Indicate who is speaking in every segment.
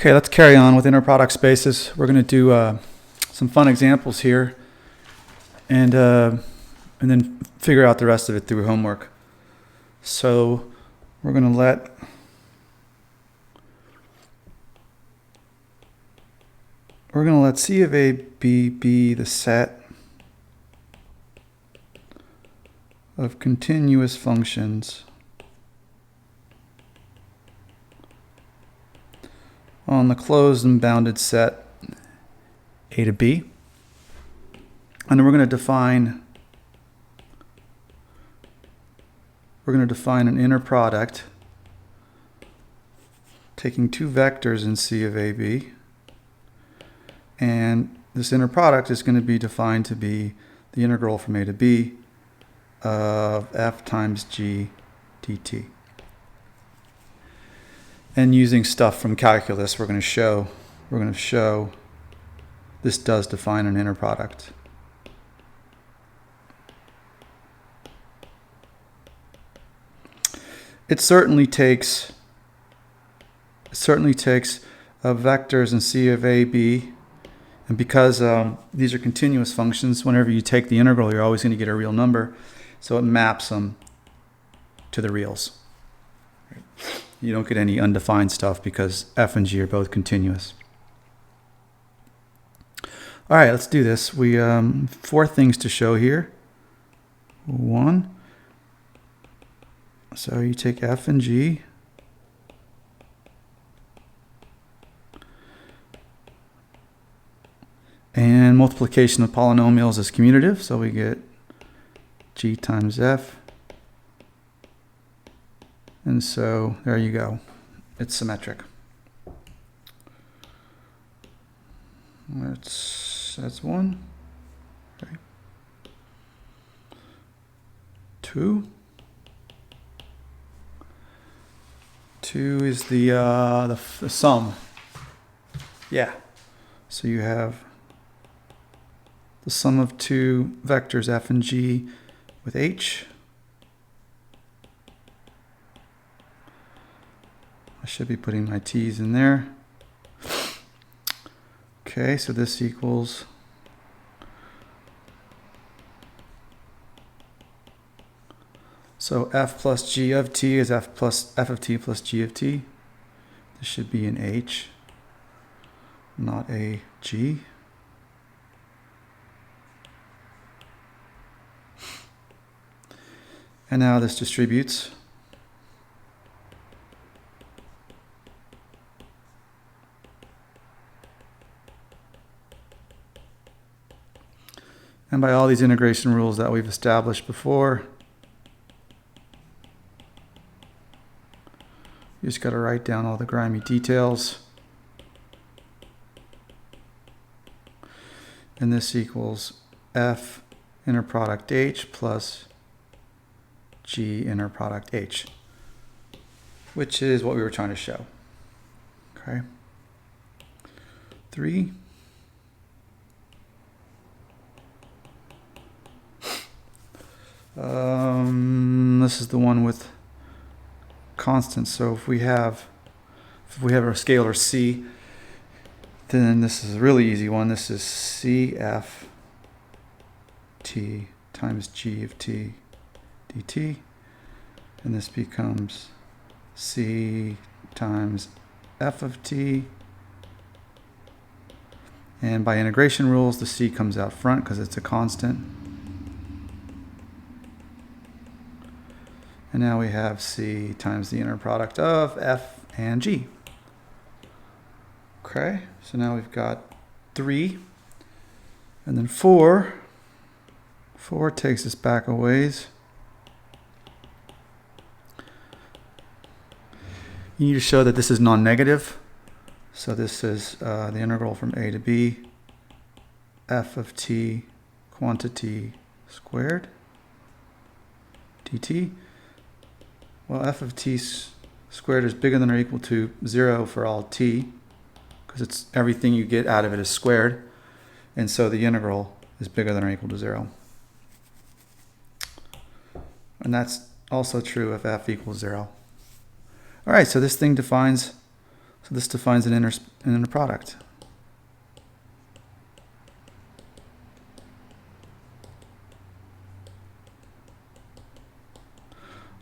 Speaker 1: Okay, let's carry on with inner product spaces. We're going to do some fun examples here, and then figure out the rest of it through homework. So we're going to let C of A be the set of continuous functions on the closed and bounded set A to B. And then we're going to define an inner product taking two vectors in C of AB. And this inner product is going to be defined to be the integral from A to B of f times g dt. And using stuff from calculus, we're going to show this does define an inner product. It certainly takes vectors in C of A, B, and because these are continuous functions, whenever you take the integral, you're always going to get a real number, so it maps them to the reals. You don't get any undefined stuff because f and g are both continuous. All right, let's do this. We four things to show here. One. So you take f and g. And multiplication of polynomials is commutative, so we get g times f. And so there you go. It's symmetric. That's one. Okay. Two. Two is the sum. Yeah. So you have the sum of two vectors f and g with h. I should be putting my t's in there. Okay, so this equals f plus g of t is f of t plus g of t. This should be an h, not a g. And now this distributes. And by all these integration rules that we've established before, you just got to write down all the grimy details. And this equals f inner product h plus g inner product h, which is what we were trying to show. Okay. 3. This is the one with constants. So if we have our scalar c, then this is a really easy one. This is cf t times g of t dt, and this becomes c times f of t, and by integration rules the c comes out front because it's a constant. And now we have c times the inner product of f and g. Okay, so now we've got 3, and then 4. 4 takes us back a ways. You need to show that this is non-negative. So this is the integral from a to b, f of t quantity squared dt. Well, f of t squared is bigger than or equal to 0 for all t, because it's everything you get out of it is squared, and so the integral is bigger than or equal to 0. And that's also true if f equals 0. All right, so this thing defines So this defines an inner product.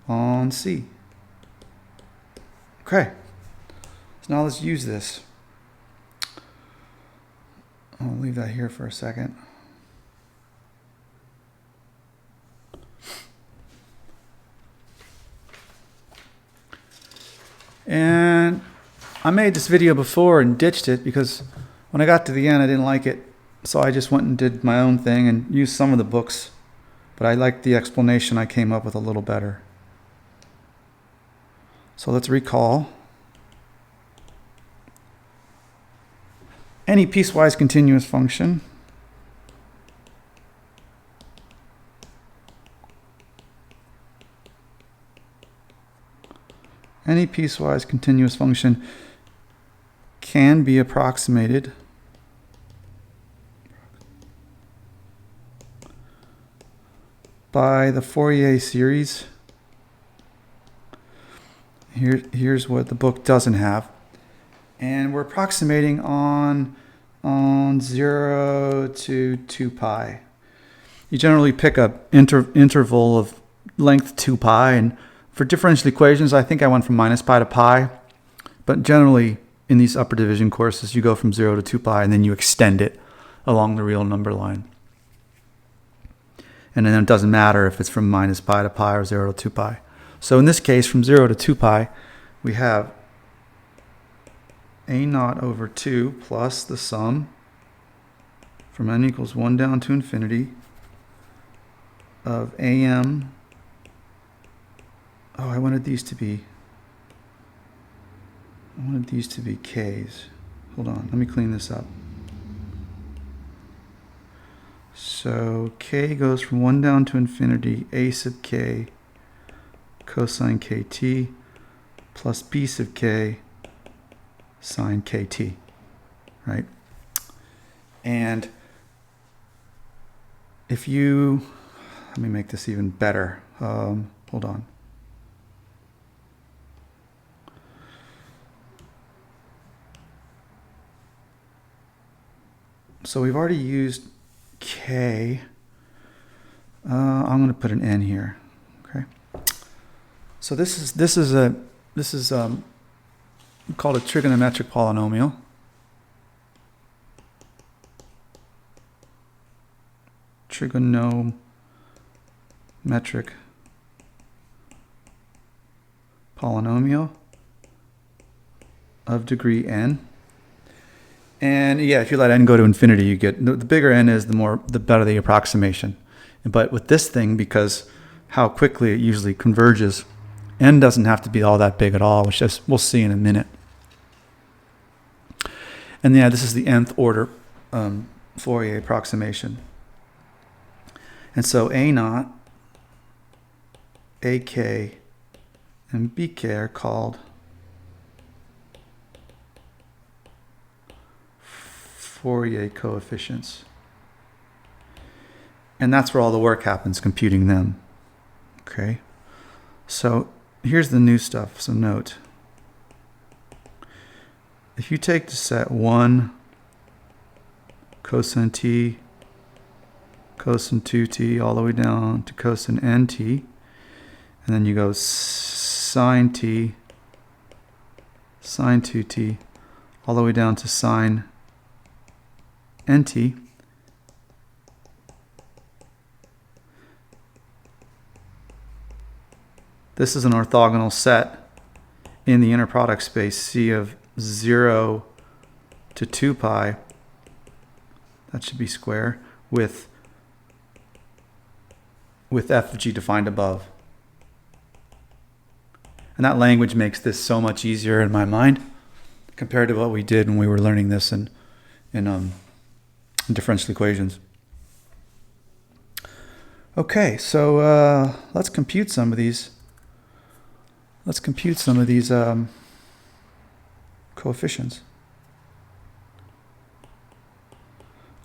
Speaker 1: On C. Okay. So now let's use this. I'll leave that here for a second. And I made this video before and ditched it because when I got to the end I didn't like it. So I just went and did my own thing and used some of the books. But I liked the explanation I came up with a little better. So let's recall. Any piecewise continuous function can be approximated by the Fourier series. Here's what the book doesn't have. And we're approximating on 0 to 2 pi. You generally pick a interval of length 2 pi, and for differential equations, I think I went from minus pi to pi. But generally, in these upper division courses, you go from 0 to 2 pi, and then you extend it along the real number line. And then it doesn't matter if it's from minus pi to pi or 0 to 2 pi. So in this case, from 0 to 2 pi, we have a naught over 2 plus the sum from n equals 1 down to infinity of am. Oh, I wanted these to be k's. Hold on, let me clean this up. So k goes from 1 down to infinity, a sub k cosine kt plus b sub k sine kt, right? And if you, let me make this even better. Hold on. So we've already used k. I'm going to put an n here. Okay. So this is called a trigonometric polynomial. Trigonometric polynomial of degree n. And yeah, if you let n go to infinity, you get the bigger n is, the better the approximation. But with this thing, because how quickly it usually converges, n doesn't have to be all that big at all, which we'll see in a minute. And yeah, this is the nth order Fourier approximation. And so a naught, ak, and bk are called Fourier coefficients. And that's where all the work happens, computing them. Okay, so here's the new stuff, so note. If you take the set 1 cosine t, cosine 2t, all the way down to cosine nt, and then you go sine t, sine 2t, all the way down to sine nt, this is an orthogonal set in the inner product space C of 0 to 2 pi. That should be square with f of g defined above. And that language makes this so much easier in my mind compared to what we did when we were learning this in differential equations. Okay, so let's compute some of these. Let's compute some of these coefficients.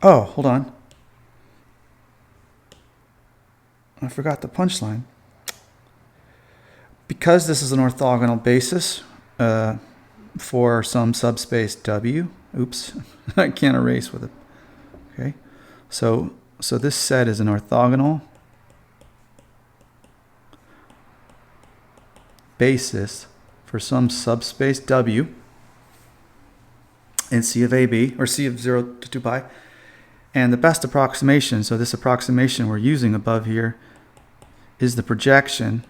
Speaker 1: Oh, hold on. I forgot the punchline. Because this is an orthogonal basis, for some subspace W. Oops, I can't erase with it. Okay, so this set is an orthogonal basis for some subspace W in C of AB, or C of 0 to 2 pi. And the best approximation, so this approximation we're using above here, is the projection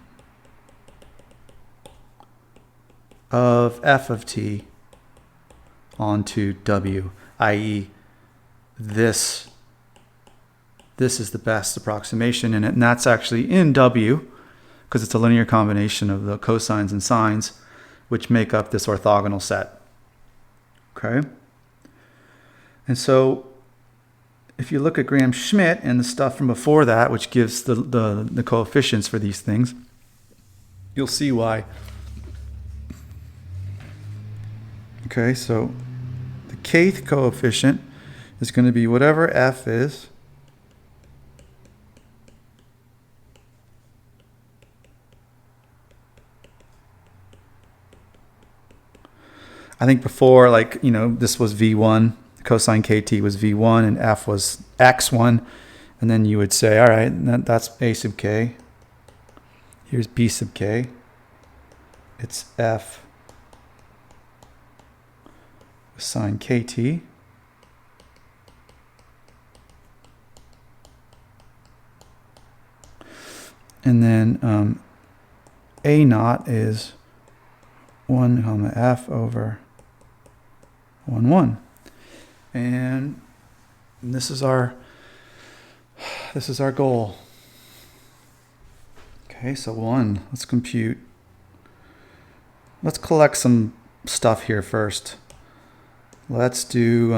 Speaker 1: of f of t onto W, i.e. this is the best approximation in it, and that's actually in W, because it's a linear combination of the cosines and sines, which make up this orthogonal set. Okay? And so if you look at Graham-Schmidt and the stuff from before that, which gives the coefficients for these things, you'll see why. Okay, so the kth coefficient is going to be whatever f is I think before, like, you know, this was V1, cosine KT was V1, and F was X1. And then you would say, all right, that's A sub K. Here's B sub K. It's F sine KT. And then A naught is 1 comma F over 1, 1. And this is our goal. Okay, so 1, let's compute. Let's collect some stuff here first. Let's do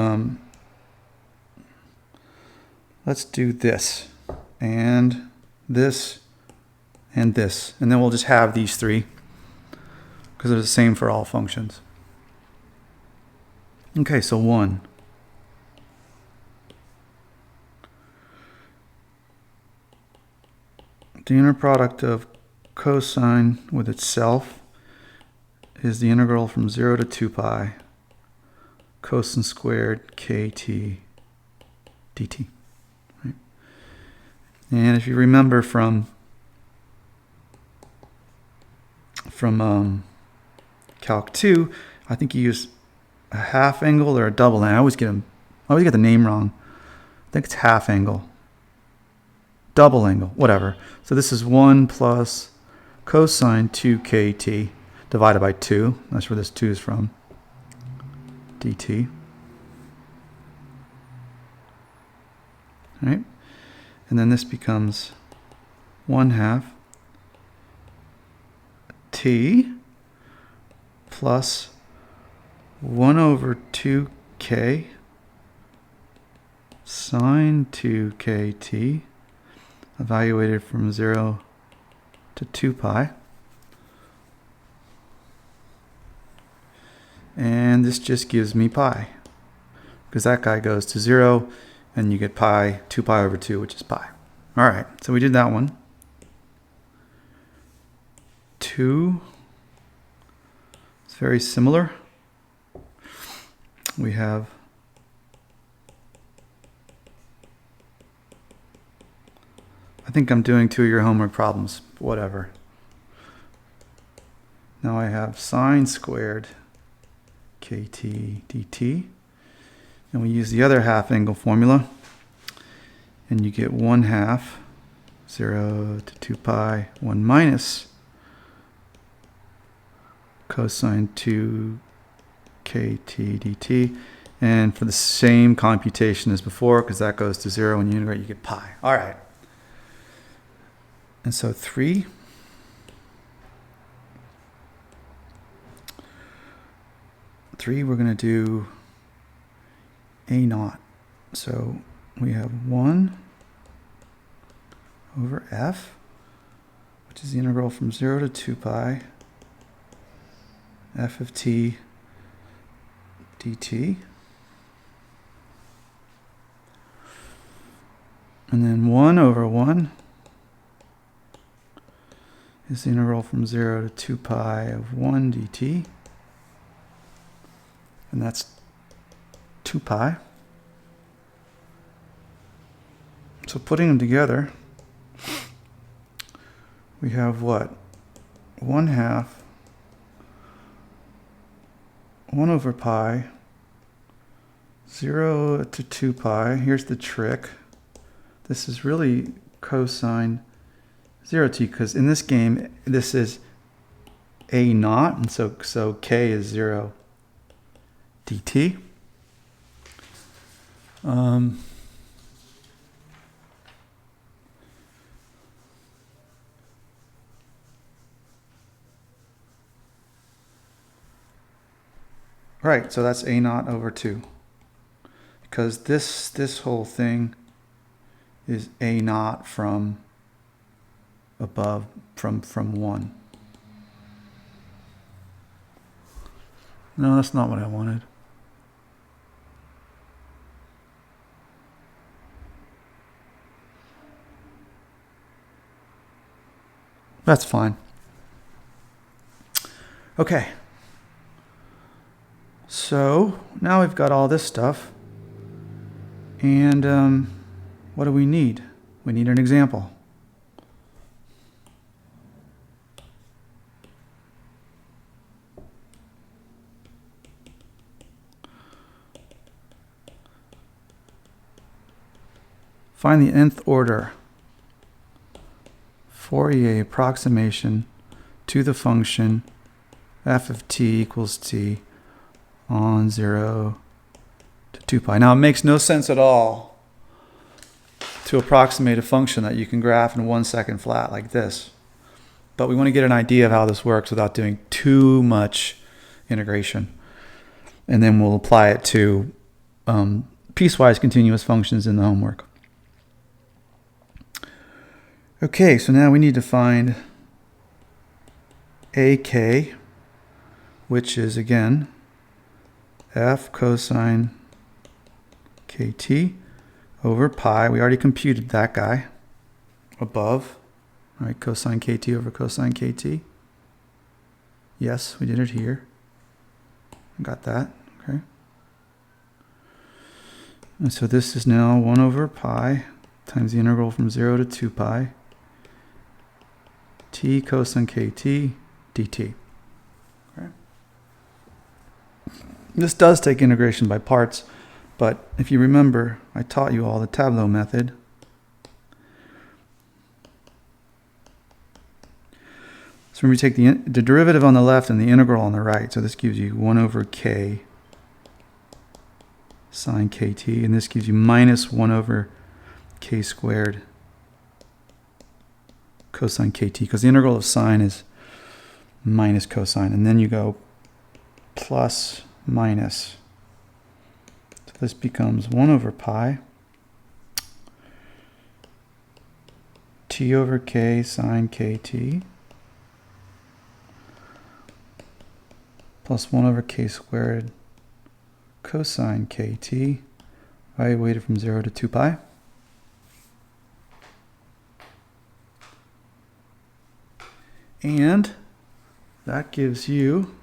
Speaker 1: this and this and this, and then we'll just have these three because they're the same for all functions. Okay, so 1. The inner product of cosine with itself is the integral from 0 to 2 pi cosine squared kt dt. Right? And if you remember from Calc 2, I think you use a half angle or a double angle. I always get the name wrong. I think it's half angle. Double angle, whatever. So this is 1 plus cosine 2kt divided by 2. That's where this 2 is from. dt. All right? And then this becomes 1/2 t plus 1 over 2k sine 2kt evaluated from 0 to 2 pi. And this just gives me pi, because that guy goes to 0, and you get pi, 2 pi over 2, which is pi. All right, so we did that one. 2, it's very similar. We have I think I'm doing 2 of your homework problems, whatever. Now I have sine squared kt dt, and we use the other half angle formula, and you get 1/2 0 to 2 pi 1 minus cosine 2 kt dt, and for the same computation as before, because that goes to 0, when you integrate you get pi. All right. And so 3 we're going to do A naught. So we have 1 over F, which is the integral from 0 to 2 pi f of t dt. And then 1 over 1 is the integral from 0 to 2 pi of 1 dt. and that's 2 pi. So putting them together, we have what? 1/2 1 over pi 0 to 2 pi. Here's the trick. This is really cosine 0t, because in this game this is a naught, and so k is 0 dt. Right, so that's a naught over 2, because this whole thing is a naught from above, from 1. No, that's not what I wanted. That's fine. Okay. So now we've got all this stuff, and what do we need? We need an example. Find the nth order Fourier approximation to the function f of t equals t on 0 to 2 pi. Now, it makes no sense at all to approximate a function that you can graph in 1 second flat like this. But we want to get an idea of how this works without doing too much integration. And then we'll apply it to piecewise continuous functions in the homework. Okay, so now we need to find AK, which is, again, f cosine kt over pi. We already computed that guy above. All right, cosine kt over cosine kt. Yes, we did it here. Got that, okay. And so this is now 1 over pi times the integral from 0 to 2 pi t cosine kt dt. Okay. This does take integration by parts, but if you remember, I taught you all the tableau method. So when we take the derivative on the left and the integral on the right, so this gives you 1 over k sine kt, and this gives you minus 1 over k squared cosine kt, because the integral of sine is minus cosine, and then you go plus minus. So this becomes 1 over pi t over k sine kt plus 1 over k squared cosine kt, evaluated from 0 to 2 pi. And that gives you,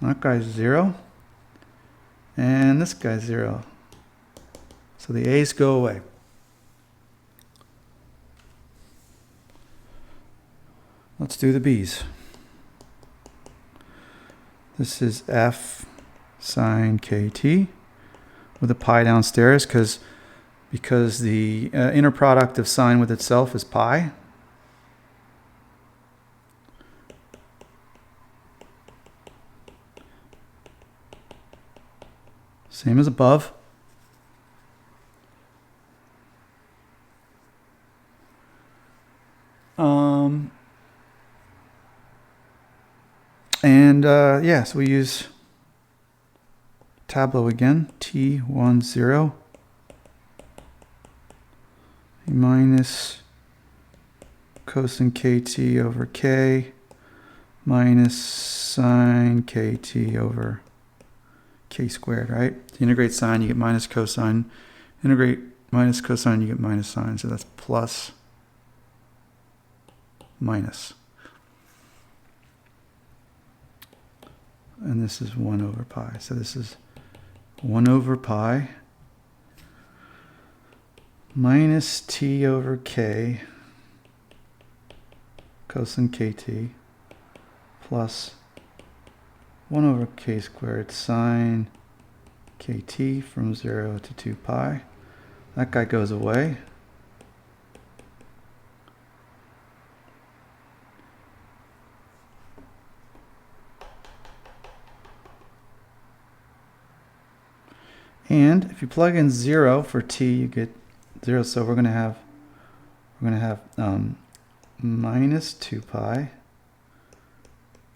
Speaker 1: that guy's 0, and this guy's 0. So the a's go away. Let's do the b's. This is f sine kt with a pi downstairs, because the inner product of sine with itself is pi. Same as above. Yeah, so we use tableau again, t10 minus cosine kt over k minus sine kt over k squared, right? So integrate sine, you get minus cosine. Integrate minus cosine, you get minus sine. So that's plus minus. and this is 1 over pi. So this is 1 over pi minus t over k cosine kt plus 1 over k squared sine kt from 0 to 2 pi. That guy goes away. And if you plug in 0 for t, you get 0. So we're going to have minus 2 pi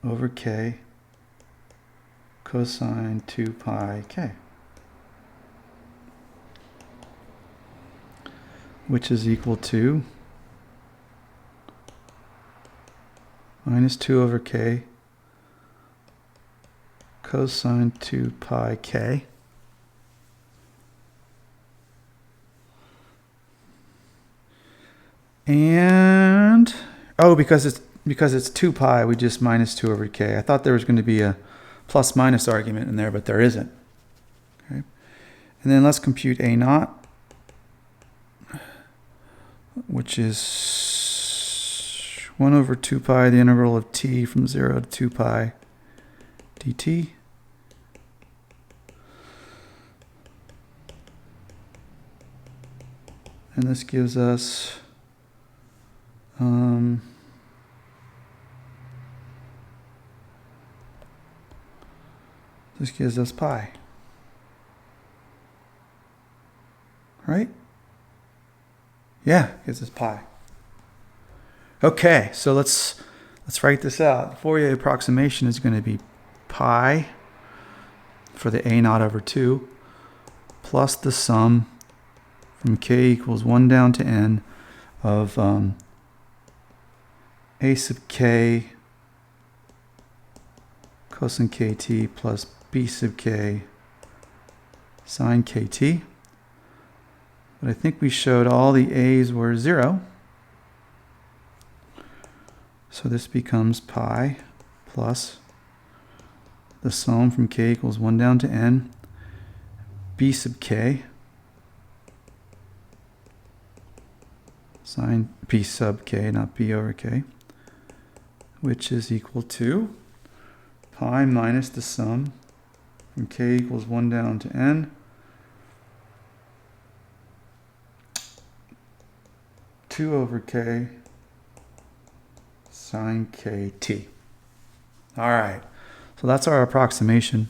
Speaker 1: over k cosine 2 pi k, which is equal to minus 2 over k cosine 2 pi k. And because it's 2 pi, we just minus 2 over k. I thought there was going to be a plus minus argument in there, but there isn't. Okay. And then let's compute a naught, which is 1 over 2 pi, the integral of t from 0 to 2 pi dt. And this gives us pi, right? Yeah, gives us pi. Okay, so let's write this out. The Fourier approximation is going to be pi for the a naught over 2 plus the sum from k equals 1 down to n of a sub k cosine kt plus b sub k sine kt. But I think we showed all the a's were 0. So this becomes pi plus the sum from k equals 1 down to n b sub k sine b sub k, not b over k, which is equal to pi minus the sum from k equals 1 down to n two over k sine kt. All right, so that's our approximation.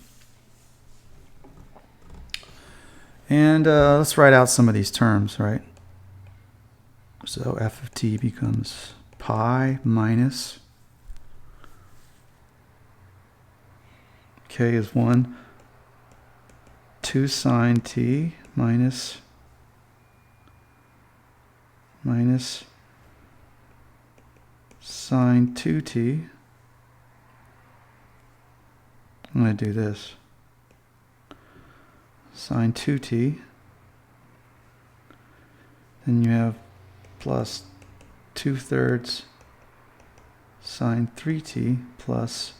Speaker 1: And let's write out some of these terms, right? So f of t becomes pi minus k is 1, 2 sine t minus sine 2t. I'm going to do this. Sine 2t. Then you have plus 2/3 sine 3t plus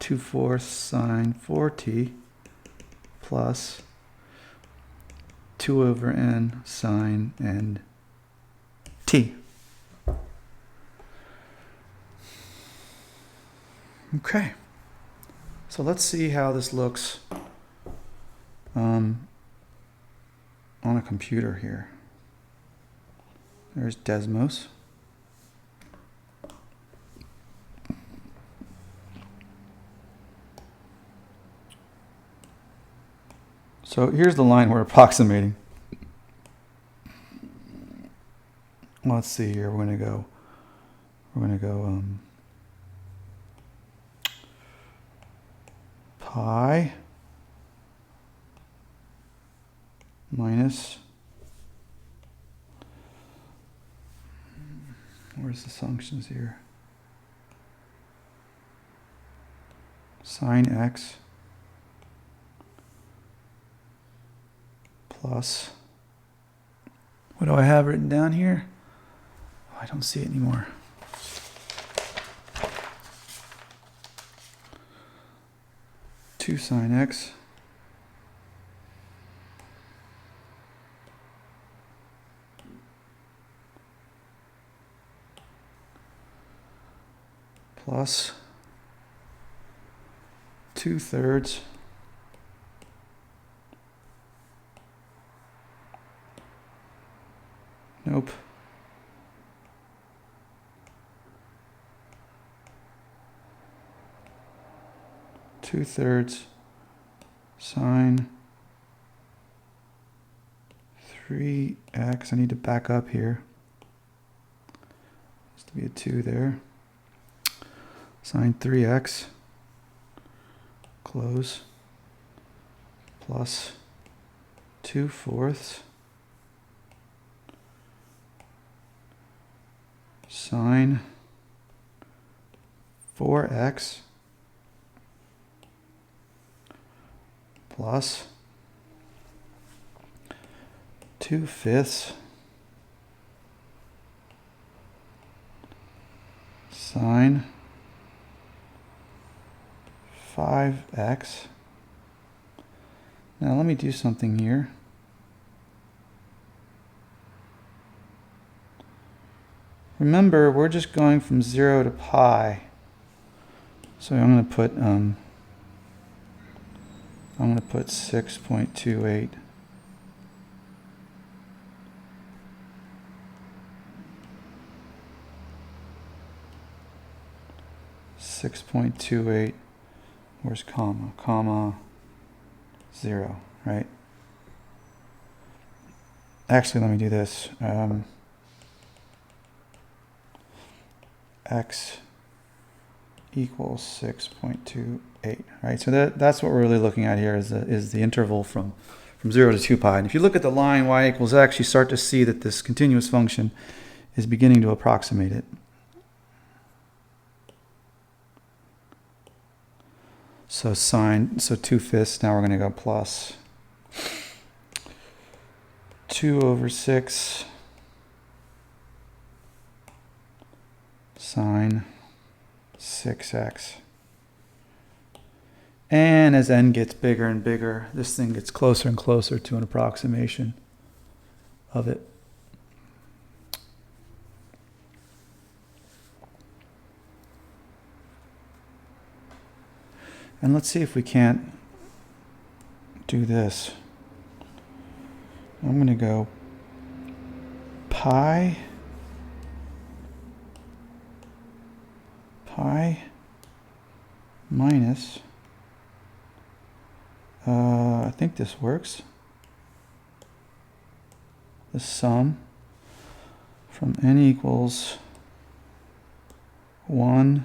Speaker 1: 2/4 sine 4t plus 2 over n sine n t. Okay, so let's see how this looks on a computer here. There's Desmos. So here's the line we're approximating. Let's see here. We're going to go pi minus, where's the functions here? Sine x plus, what do I have written down here? Oh, I don't see it anymore. 2 sine x plus 2/3 nope 2/3 sine 3x. I need to back up here. Has to be a 2 there. Sine 3x, close, plus 2/4 sine 4x plus 2/5 sine 5x. Now let me do something here. Remember, we're just going from 0 to pi. So I'm going to put 6.28. Where's comma? Comma 0, right? Actually, let me do this. X equals 6.28, right? So that's what we're really looking at here is the interval from 0 to 2 pi. And if you look at the line y equals x, you start to see that this continuous function is beginning to approximate it. So 2/5, now we're going to go plus 2/6 sine 6x. And as n gets bigger and bigger, this thing gets closer and closer to an approximation of it. And let's see if we can't do this. I'm going to go pi minus, I think this works, the sum from n equals 1,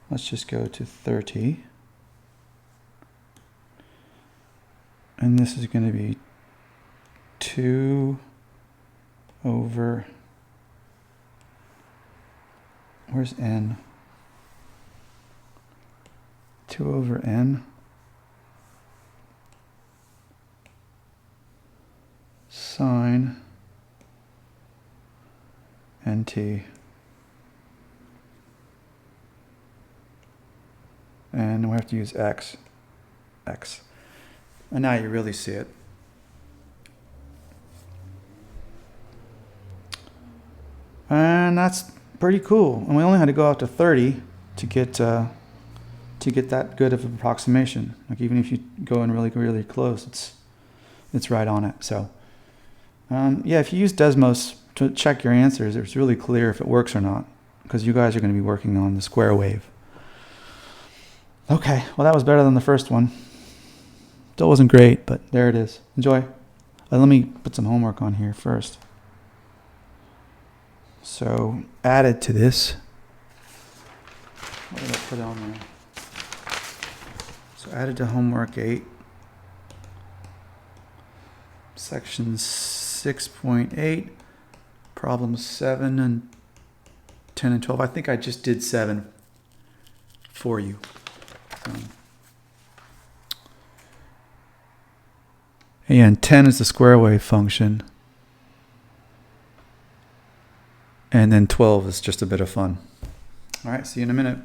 Speaker 1: let's just go to 30, and this is going to be 2 over, where's n? 2 over n sine nt. And we have to use x. And now you really see it. And that's pretty cool. And we only had to go out to 30 to get that good of an approximation. Like even if you go in really, really close, it's right on it. So yeah, if you use Desmos to check your answers, it's really clear if it works or not, because you guys are going to be working on the square wave. Okay, well that was better than the first one. Still wasn't great, but there it is. Enjoy. Let me put some homework on here first. So added to this, what did I put on there? So added to homework 8, section 6.8, problems 7 and 10 and 12. I think I just did 7 for you. And 10 is the square wave function. And then 12 is just a bit of fun. All right, see you in a minute.